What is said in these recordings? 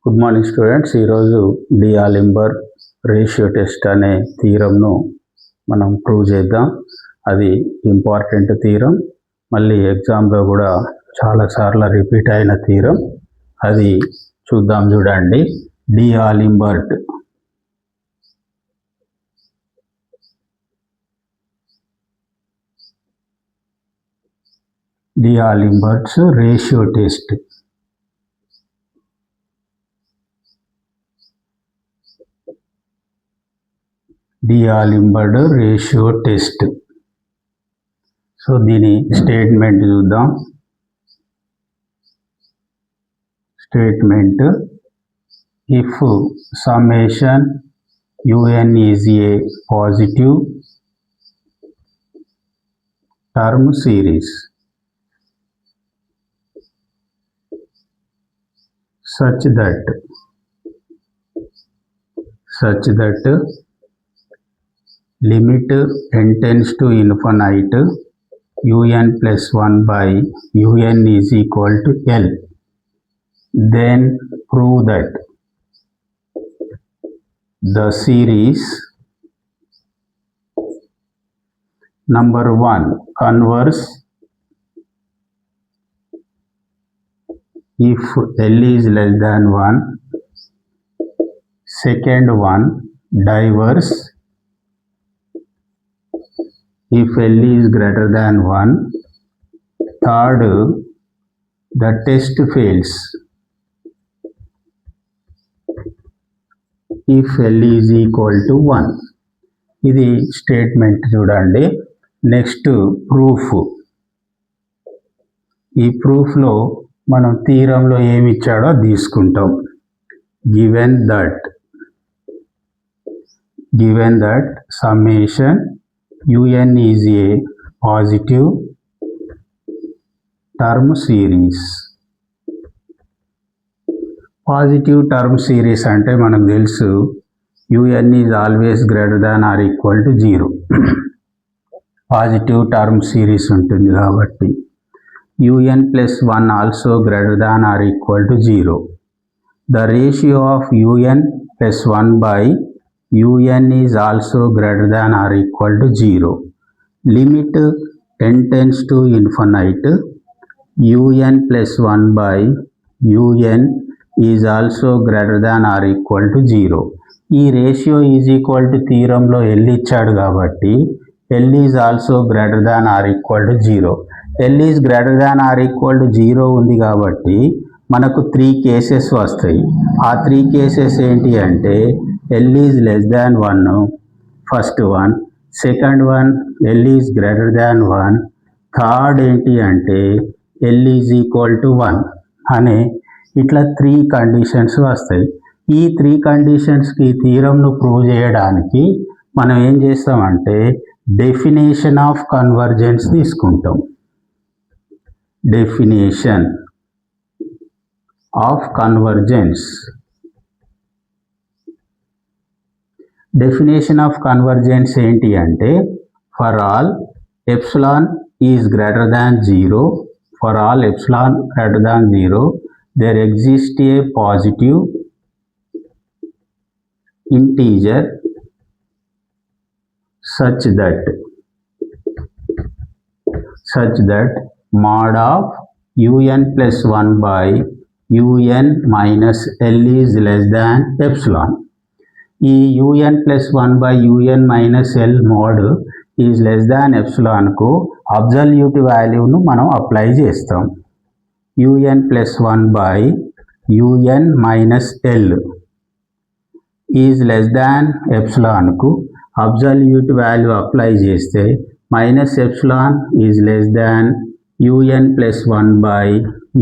Good morning students. ఈరోజు డిఆలింబర్ ratio test అనే థీరంను మనం ప్రూవ్ చేద్దాం. అది ఇంపార్టెంట్ థీరం, మళ్ళీ ఎగ్జామ్లో కూడా చాలాసార్లు రిపీట్ అయిన థీరం. అది చూద్దాం. చూడండి, d'Alembert's ratio test. D'Alembert ratio test. So దీని స్టేట్మెంట్ చూద్దాం. Statement: if summation UN is a positive term series such that limit n tends to infinite UN plus 1 by UN is equal to L, then prove that the series number 1 converse if L is less than 1, second one diverse if L is greater than 1, third the test fails if L is equal to 1. ఇది statement. చూడండి, next proof. ఈ ప్రూఫ్లో మనం థీరంలో ఏమి ఇచ్చాడో తీసుకుంటాం. Given that summation UN is a positive term series. Positive term series అంటే మనకు తెలుసు UN is always greater than or equal to 0. Positive term series ఉంటుంది కాబట్టి UN plus 1 also greater than or equal to 0. The ratio of UN plus 1 by UN is also greater than or equal to 0. Limit n tends to infinite UN plus 1 by UN is also greater than or equal to 0. ఈ ratio is equal to థీరంలో L ఇచ్చాడు కాబట్టి L is also greater than or equal to 0. L is greater than or equal to 0 ఉంది కాబట్టి మనకు 3 cases వస్తాయి. ఆ 3 cases ఏంటి అంటే L is less than 1, first one. Second one, L is greater than 1. Third ఏంటి అంటే L is equal to 1 అనే ఇట్లా 3 కండిషన్స్ వస్తాయి. ఈ 3 కండిషన్స్కి థీరంను ప్రూవ్ చేయడానికి మనం ఏం చేస్తామంటే డెఫినేషన్ ఆఫ్ కన్వర్జెన్స్ తీసుకుంటాం. Definition of convergence. Definition of convergence ఏంటి అంటే for all epsilon is greater than 0, for all epsilon greater than 0 there exist a positive integer such that mod of UN plus 1 by UN minus L is less than epsilon. ఈ UN plus 1 by UN minus L mod is less than epsilonకు absolute వాల్యూను మనం apply చేస్తాం. UN plus 1 by UN minus L is less than epsilonకు absolute value apply చేస్తే minus epsilon is less than UN plus 1 by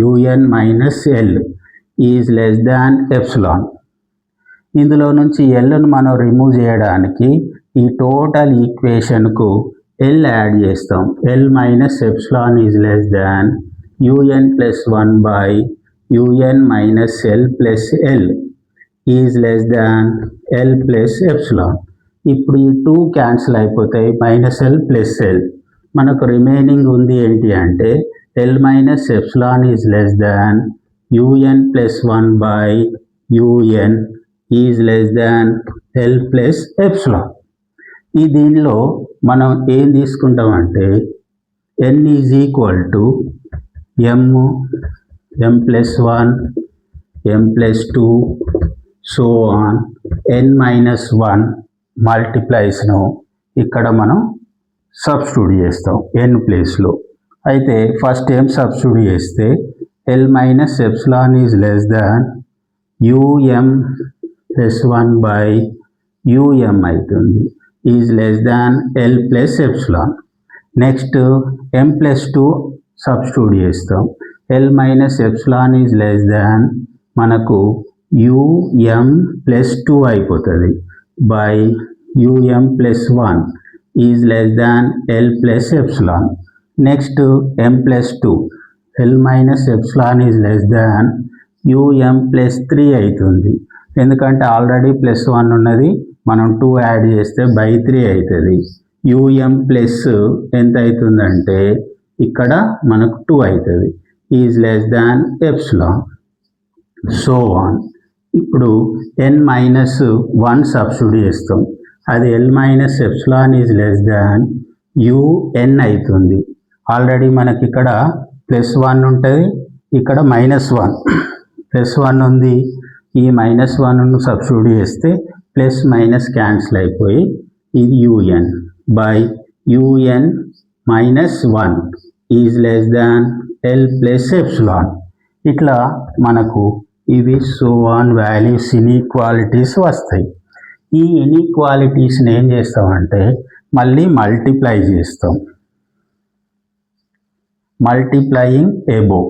UN minus L is less than epsilon. ఇందులో నుంచి Lను మనం రిమూవ్ చేయడానికి ఈ టోటల్ ఈక్వేషన్కు L యాడ్ చేస్తాం. L minus epsilon is less than UN plus 1 by UN minus L plus L is less than L plus epsilon. ఇప్పుడు ఈ 2 క్యాన్సిల్ అయిపోతాయి. Minus L plus L. మనకు రిమైనింగ్ ఉంది ఏంటి అంటే L minus epsilon is less than UN plus 1 by un is less than l plus epsilon. ఈ దీనిలో మనం ఏం తీసుకుంటామంటే n is equal to m plus 1 m plus 2 so on n minus 1 మల్టిప్లైస్ను ఇక్కడ మనం సబ్స్టిట్యూట్ చేస్తాం n ప్లేస్లో. అయితే ఫస్ట్ ఏం సబ్స్టిట్యూట్ చేస్తే l minus epsilon is less than plus 1 by అవుతుంది, is less than l plus epsilon. Next m plus 2 substitute చేస్తాం, l minus epsilon is less than మనకు ప్లస్ 2 అయిపోతుంది by plus 1 is less than l plus epsilon. Next m plus 2, l minus epsilon is less than plus 3 అవుతుంది, ఎందుకంటే already plus 1 ఉన్నది, మనం 2 add చేస్తే by 3 అవుతుంది. Plus ఎంత అవుతుందంటే ఇక్కడ మనకు 2 అవుతుంది, is less than epsilon. So on. ఇప్పుడు n మైనస్ 1 సబ్స్టిట్యూట్ చేస్తాం, అది l minus epsilon is less దాన్ అవుతుంది. ఆల్రెడీ మనకి ఇక్కడ ప్లస్ 1 ఉంటుంది, ఇక్కడ మైనస్ 1, ప్లస్ 1 ఉంది, ఈ మైనస్ 1ను సబ్స్టిట్యూట్ చేస్తే ప్లస్ మైనస్ క్యాన్సిల్ అయిపోయి ఇది un by minus 1 is less than l plus epsilon. ఇట్లా మనకు ఇవి సో ఆన్ వాల్యూస్ ఇన్ఈక్వాలిటీస్ వస్తాయి. ఈ ఇన్ఈక్వాలిటీస్ని ఏం చేస్తామంటే మళ్ళీ మల్టిప్లై చేస్తాం, multiplying above.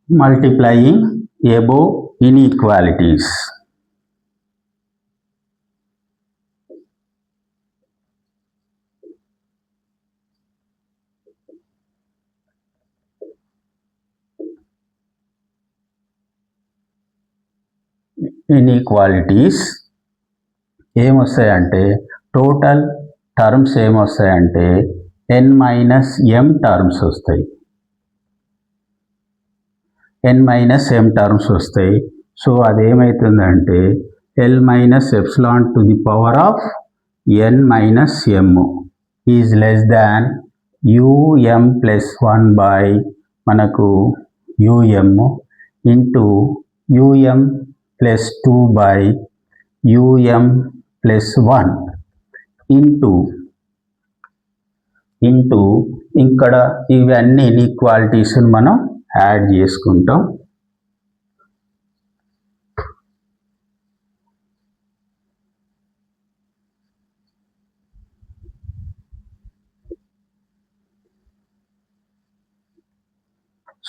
Multiplying above inequalities. Inequalities ఏమొస్తాయంటే టోటల్ టర్మ్స్ ఏమొస్తాయంటే n మైనస్ m టర్మ్స్ వస్తాయి, n మైనస్ m టర్మ్స్ వస్తాయి. సో అదేమవుతుందంటే l minus epsilon to the power of n minus m is less than plus 1 by మనకు into plus 2 by plus 1 into ఇక్కడ ఇవన్నీ ఇన్ఈక్వాలిటీస్ని మనం add చేసుకుంటాం.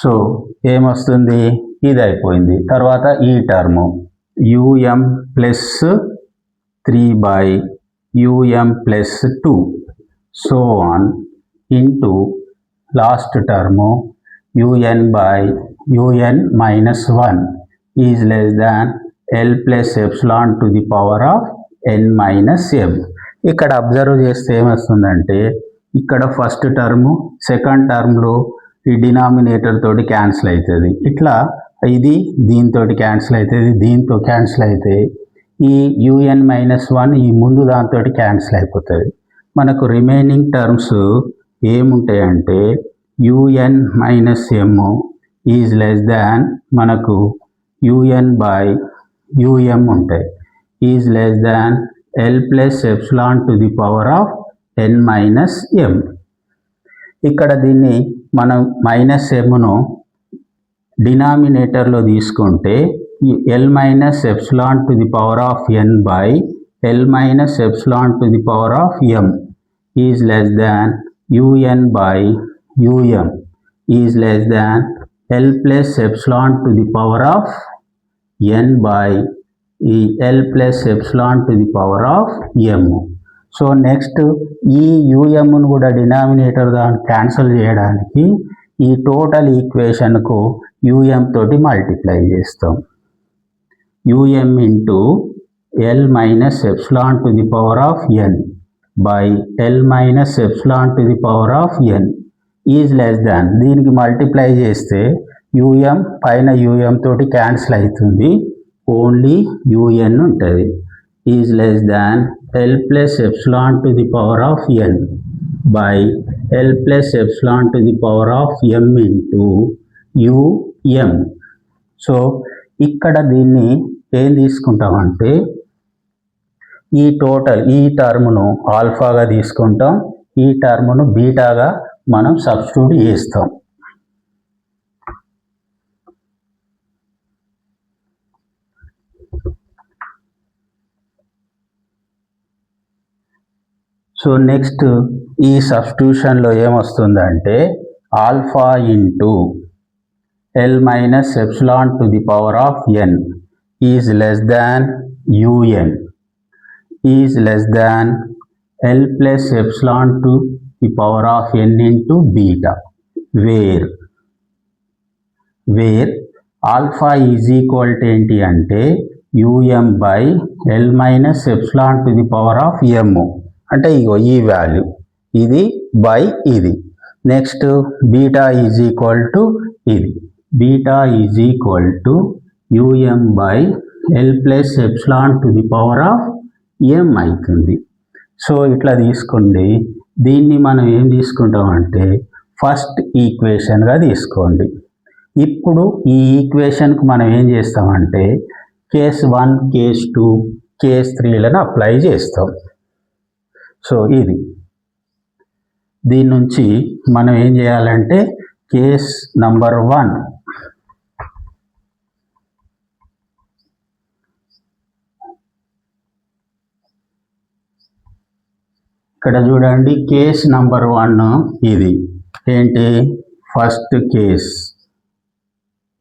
So ఏమొస్తుంది, ఇది అయిపోయింది. తర్వాత ఈ term plus 3 by plus 2 so on into last term by minus 1 is less than l plus epsilon to the power of n minus m. ఇక్కడ అబ్జర్వ్ చేస్తే ఏమొస్తుందంటే ఇక్కడ ఫస్ట్ టర్ము సెకండ్ టర్మ్లో ఈ డినామినేటర్ తోటి క్యాన్సిల్ అవుతుంది, ఇట్లా ఇది దీంతో క్యాన్సిల్ అవుతుంది, దీంతో క్యాన్సిల్ అయితే ఈ మైనస్ 1 ఈ ముందు దాంతో క్యాన్సిల్ అయిపోతుంది. మనకు రిమైనింగ్ టర్మ్స్ ఏముంటాయంటే minus m is less than మనకు బై ఉంటాయి, is less than l plus epsilon to the power of n minus m. ఇక్కడ దీన్ని మనం మైనస్ mను డినామినేటర్లో తీసుకుంటే l minus epsilon to the power of n by l minus epsilon to the power of m is less than by is less than l plus epsilon to the power of n by ఈ l plus epsilon to the power of m. So next ఈ ను కూడా denominator దాన్ని cancel చేయడానికి ఈ total ఈక్వేషన్కు తోటి multiply చేస్తాం, into l minus epsilon to the power of n by l minus epsilon to the power of n is less than, దీనికి multiply చేస్తే యూఎం పైన యూఎం తోటి క్యాన్సిల్ అవుతుంది, ఓన్లీ యూఎన్ ఉంటుంది. Is less than L plus epsilon to the power of n by L plus epsilon to the power of m into u m. So ఇక్కడ దీన్ని ఏం తీసుకుంటామంటే ఈ టోటల్ ఈ టర్మ్ను ఆల్ఫాగా తీసుకుంటాం, ఈ టర్మ్ను బీటాగా మనం సబ్స్టిట్యూట్ చేస్తాం. సో నెక్స్ట్ ఈ సబ్స్టిట్యూషన్లో ఏమొస్తుందంటే alpha into L minus epsilon to the power of N is less than UN is less than L plus epsilon to the power of N into beta, where alpha is equal to ఏంటి అంటే UM by L minus epsilon to the power of M, అంటే ఇగో ఈ value ఇది by ఇది. Next beta is equal to ఇది, beta is equal to UM by L plus epsilon to the power of ఎం అవుతుంది. So ఇట్లా తీసుకోండి, దీన్ని మనం ఏం తీసుకుంటామంటే ఫస్ట్ ఈక్వేషన్గా తీసుకోండి. ఇప్పుడు ఈ ఈక్వేషన్కు మనం ఏం చేస్తామంటే కేస్ 1, కేస్ 2, కేస్ 3లను అప్లై చేస్తాం. సో ఇది దీని నుంచి మనం ఏం చేయాలంటే కేస్ నంబర్ 1 ఇక్కడ చూడండి, కేస్ నంబర్ 1 ఇది ఏంటి, first case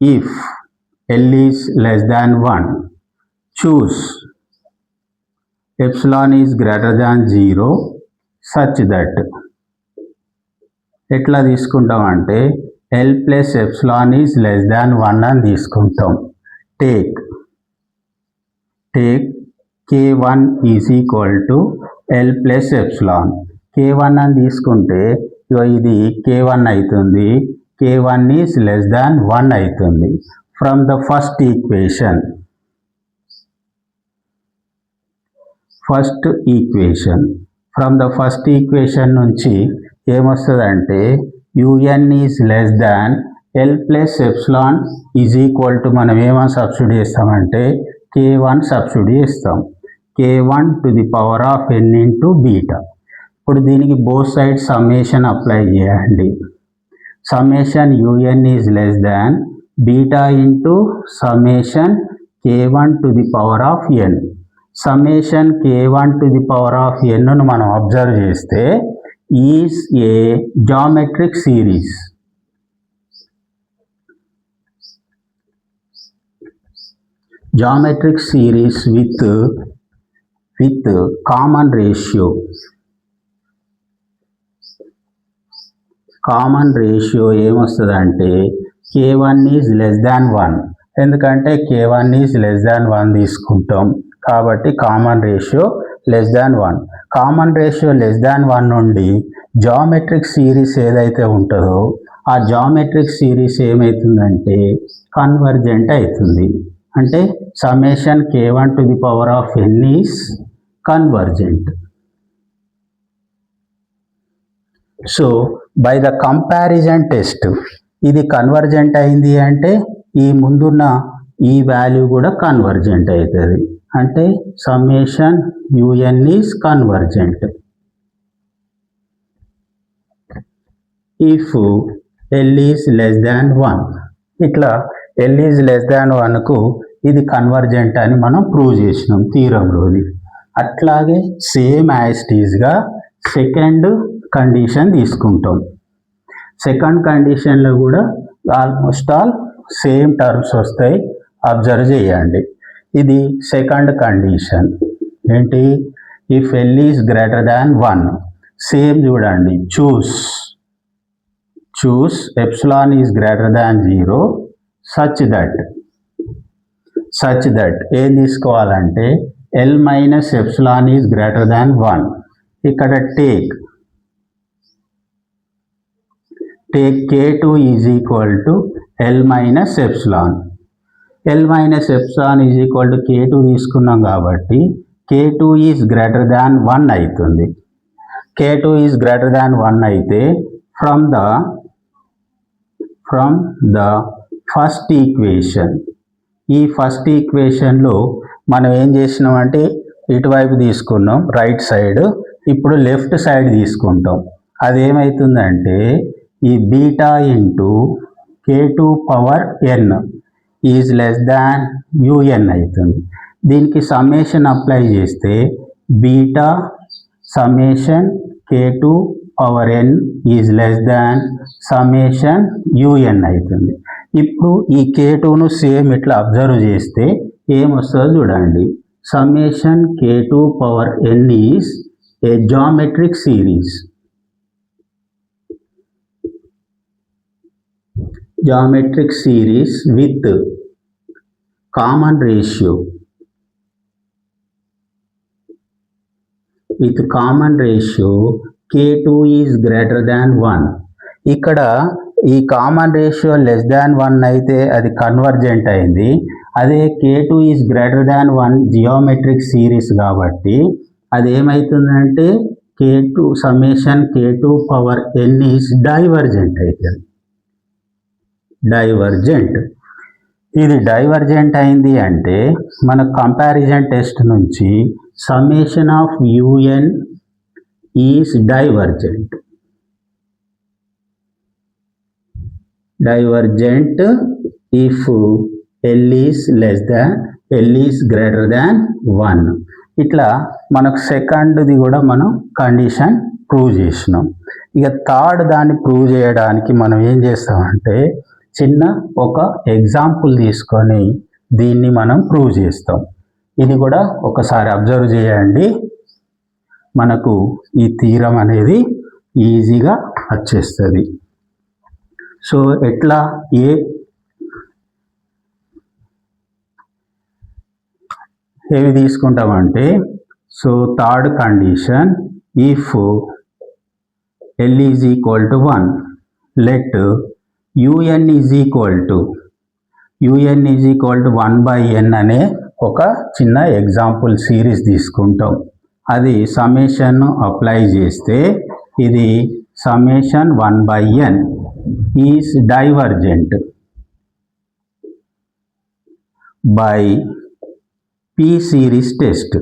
if L is less than 1 choose epsilon is greater than 0 such that, ఎట్లా తీసుకుంటాం అంటే L plus epsilon is less than 1 అని తీసుకుంటాం. Take k1 is equal to L plus epsilon, k1 అని తీసుకుంటే ఇది k1 అవుతుంది, k1 ఈజ్ లెస్ దాన్ 1 అవుతుంది. From the first equation from the first equation నుంచి ఏమొస్తుందంటే UN is less than L plus epsilon is equal to మనం ఏమని substitute చేస్తామంటే k1 సబ్స్టిట్యూట్ చేస్తాం, k1 to the power of N into beta. ఇప్పుడు దీనికి both side summation apply చేయండి. Summation UN is less than beta into summation k1 to the power of N. Summation k1 to the power of ఎన్ను మనం observe చేస్తే is a geometric series. Geometric series with common ratio. Common ratio ఏమొస్తుందంటే k1 is less than 1, ఎందుకంటే k1 is less than 1 తీసుకుంటాం కాబట్టి common ratio less than 1. Common ratio less than 1 నుండి geometric series ఏదైతే ఉంటుందో ఆ జామెట్రిక్ సిరీస్ ఏమవుతుందంటే convergent అవుతుంది, అంటే summation k1 to the power of n is convergent. So by the comparison test ఇది కన్వర్జెంట్ అయింది అంటే ఈ ముందున్న ఈ వాల్యూ కూడా కన్వర్జెంట్ అవుతుంది, అంటే summation UN is convergent. If L is less than 1, ఇట్లా ఎల్ ఈజ్ లెస్ దాన్ 1కు ఇది కన్వర్జెంట్ అని మనం ప్రూవ్ చేసినాం థీరంలోది. అట్లాగే సేమ్ యాజ్ ఇట్ ఈజ్గా సెకండ్ కండిషన్ తీసుకుంటాం. సెకండ్ కండిషన్లో కూడా ఆల్మోస్ట్ ఆల్ సేమ్ టర్మ్స్ వస్తాయి, అబ్జర్వ్ చేయండి. ఇది సెకండ్ కండిషన్ ఏంటి, if L is greater than 1 same చూడండి, choose epsilon is greater than 0 such that ఏం తీసుకోవాలంటే L minus epsilon is greater than 1. ఇక్కడ take K2 is equal to L minus epsilon. L minus epsilon is equal to K2 తీసుకున్నాం కాబట్టి K2 is greater than 1 అవుతుంది. K2 is greater than 1 అయితే from the first equation, ఈ first ఈక్వేషన్లో మనం ఏం చేసినామంటే ఇటువైపు తీసుకున్నాం రైట్ సైడ్, ఇప్పుడు లెఫ్ట్ సైడ్ తీసుకుంటాం. అదేమవుతుందంటే ఈ beta into K2 power n is less than UN అవుతుంది. దీనికి సమ్మేషన్ అప్లై చేస్తే beta summation K2 power n is less than summation UN అవుతుంది. ఇప్పుడు ఈ K2ను సేమ్ ఇట్లా అబ్జర్వ్ చేస్తే ఏమొస్తుందో చూడండి. Summation K2 power n is a geometric series. Geometric series with common ratio. With common ratio K2 is greater than 1. ఇక్కడ ఈ common ratio less than 1 అయితే అది కన్వర్జెంట్ అయింది. అదే K2 is greater than 1 geometric series కాబట్టి అది ఏమవుతుందంటే K2 summation K2 power n is divergent అవుతుంది. డైవర్జెంట్. ఇది డైవర్జెంట్ అయింది అంటే మన కంపారిజన్ టెస్ట్ నుంచి summation of UN is divergent. Divergent if L is less than L is greater than 1. ఇట్లా మనకు సెకండ్ది కూడా మనం కండిషన్ ప్రూవ్ చేసినాం. ఇక థర్డ్ దాన్ని ప్రూవ్ చేయడానికి మనం ఏం చేస్తామంటే చిన్న ఒక ఎగ్జాంపుల్ తీసుకొని దీన్ని మనం ప్రూవ్ చేస్తాం. ఇది కూడా ఒకసారి అబ్జర్వ్ చేయండి, మనకు ఈ థీరం అనేది ఈజీగా వచ్చేస్తుంది. సో ఎట్లా ఏవి తీసుకుంటామంటే, so third condition if L is equal to 1 let UN is equal to 1/n అనే ఒక చిన్న ఎగ్జాంపుల్ సిరీస్ తీసుకుంటాం. అది సమ్మేషన్ అప్లై చేస్తే ఇది summation 1/n is divergent by P series test.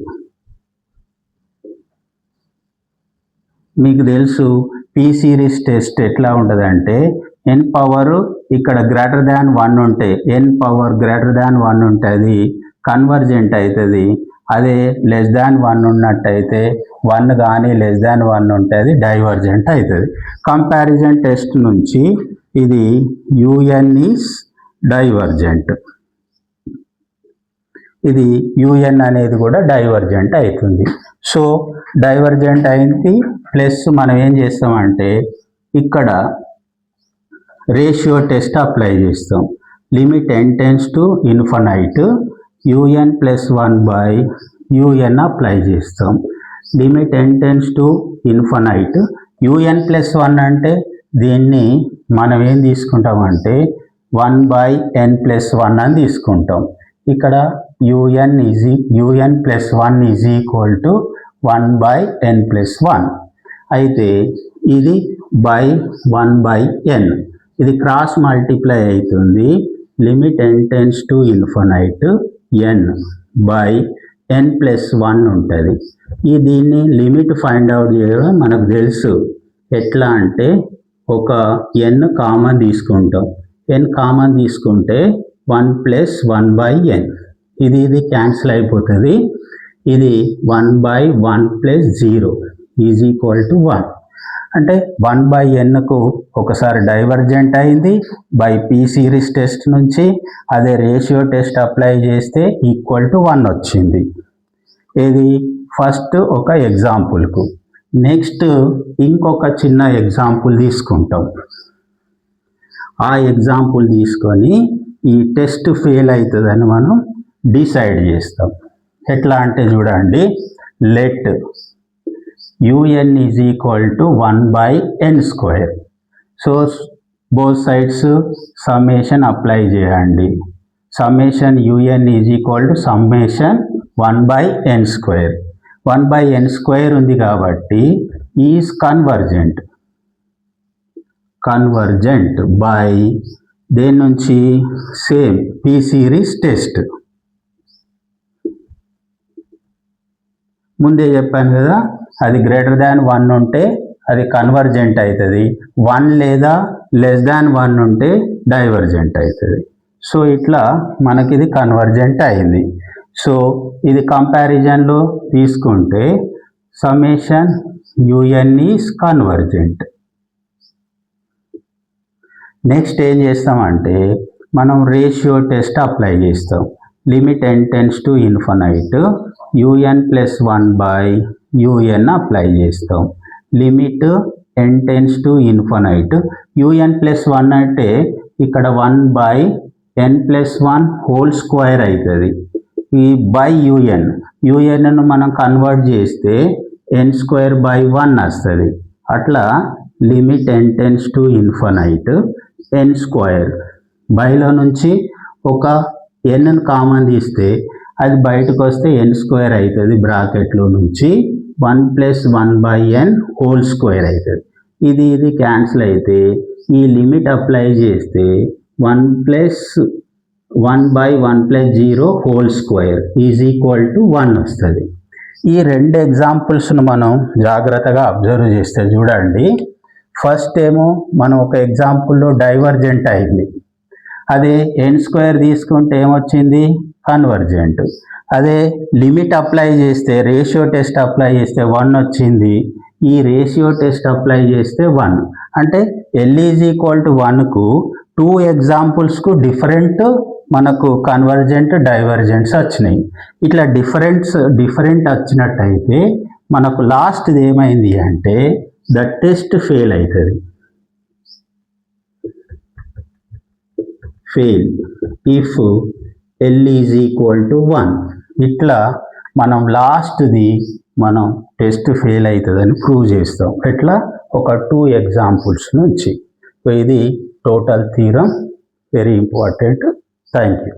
మీకు తెలుసు P సిరీస్ టెస్ట్ ఎట్లా ఉంటుందంటే n పవర్ ఇక్కడ గ్రేటర్ దాన్ 1 ఉంటే n పవర్ గ్రేటర్ దాన్ 1 ఉంటే అది కన్వర్జెంట్ అవుతుంది. అదే లెస్ దాన్ 1 ఉన్నట్టయితే 1 కానీ లెస్ దాన్ 1 ఉంటే అది డైవర్జెంట్ అవుతుంది. కంపారిజన్ టెస్ట్ నుంచి ఇది UN ఈజ్ డైవర్జెంట్, ఇది UN అనేది కూడా డైవర్జెంట్ అవుతుంది. సో డైవర్జెంట్ అయింది ప్లస్ మనం ఏం చేస్తామంటే ఇక్కడ రేషియో టెస్ట్ అప్లై చేస్తాం. Limit n tends to infinite UN plus 1/UN apply చేస్తాం. Limit n tends to infinite UN plus 1 అంటే దీన్ని మనం ఏం తీసుకుంటామంటే 1/n ప్లస్ 1 అని తీసుకుంటాం. ఇక్కడ UN plus 1 is equal to 1/n plus 1 అయితే ఇది బై 1/n, ఇది క్రాస్ మల్టిప్లై అవుతుంది. Limit n tends to infinite n by n plus 1 ఉంటుంది. దీన్ని లిమిట్ ఫైండ్ అవుట్ చేయడం మనకు తెలుసు. ఎట్లా అంటే ఒక n కామన్ తీసుకుంటాం, n కామన్ తీసుకుంటే 1 ప్లస్ 1/n, ఇది క్యాన్సిల్ అయిపోతుంది. ఇది 1/1 ప్లస్ 0 ఈజ్ ఈక్వల్ టు 1 అంటే 1/nకు ఒకసారి డైవర్జెంట్ అయింది బై P సిరీస్ టెస్ట్ నుంచి. అదే రేషియో టెస్ట్ అప్లై చేస్తే ఈక్వల్ టు 1 వచ్చింది. ఇది ఫస్ట్ ఒక ఎగ్జాంపుల్కు. నెక్స్ట్ ఇంకొక చిన్న ఎగ్జాంపుల్ తీసుకుంటాం. ఆ ఎగ్జాంపుల్ తీసుకొని ఈ టెస్ట్ ఫెయిల్ అవుతుందని మనం డిసైడ్ చేస్తాం. ఎట్లా అంటే చూడండి, let UN is equal to 1/n square. So both sides summation apply చేయండి. Summation UN is equal to summation 1/n². 1/n² ఉంది కాబట్టి ఈజ్ కన్వర్జెంట్ బై దేని నుంచి సేమ్ P సిరీస్ టెస్ట్. ముందే చెప్పాను కదా, అది గ్రేటర్ దాన్ 1 ఉంటే అది కన్వర్జెంట్ అవుతుంది, 1 లేదా లెస్ దాన్ 1 ఉంటే డైవర్జెంట్ అవుతుంది. సో ఇట్లా మనకి ఇది కన్వర్జెంట్ అయింది. సో ఇది కంపారిజన్లో తీసుకుంటే summation UN is convergent. Next ఏం చేస్తామంటే మనం రేషియో టెస్ట్ అప్లై చేస్తాం. Limit n tends to infinite UN+1/UN apply చేస్తాం. Limit n tends to infinite UN+1 అంటే ఇక్కడ 1/n+1² అవుతుంది. ఈ బై యుఎన్ను మనం కన్వర్ట్ చేస్తే n²/1 వస్తుంది. అట్లా limit n tends to infinite n². బైలో నుంచి ఒక n కామన్ తీస్తే అది బయటకు వస్తే n² అవుతుంది. బ్రాకెట్లో నుంచి 1+1/n² అవుతుంది. ఇది క్యాన్సిల్ అయితే ఈ లిమిట్ అప్లై చేస్తే 1+1/1+0² ఈజ్ ఈక్వల్ టు 1 వస్తుంది. ఈ రెండు ఎగ్జాంపుల్స్ను మనం జాగ్రత్తగా అబ్జర్వ్ చేస్తే చూడండి. ఫస్ట్ ఏమో మనం ఒక ఎగ్జాంపుల్లో డైవర్జెంట్ అయింది. అదే n² తీసుకుంటే ఏమొచ్చింది? కన్వర్జెంట్. అదే లిమిట్ అప్లై చేస్తే రేషియో టెస్ట్ అప్లై చేస్తే 1 వచ్చింది. ఈ రేషియో టెస్ట్ అప్లై చేస్తే 1 అంటే L ఈజ్ ఈక్వల్ టు 1కు 2 ఎగ్జాంపుల్స్కు డిఫరెంట్ మనకు కన్వర్జెంట్ డైవర్జెంట్స్ వచ్చినాయి. ఇట్లా డిఫరెంట్ వచ్చినట్టయితే మనకు లాస్ట్ది ఏమైంది అంటే ద టెస్ట్ ఫెయిల్ అవుతుంది. Fail if L is equal to 1. ఇట్లా మనం లాస్ట్ది మనం టెస్ట్ ఫెయిల్ అవుతుందని ప్రూవ్ చేస్తాం. ఇట్లా ఒక 2 ఎగ్జాంపుల్స్ నుంచి. సో ఇది total theorem, very important. Thank you.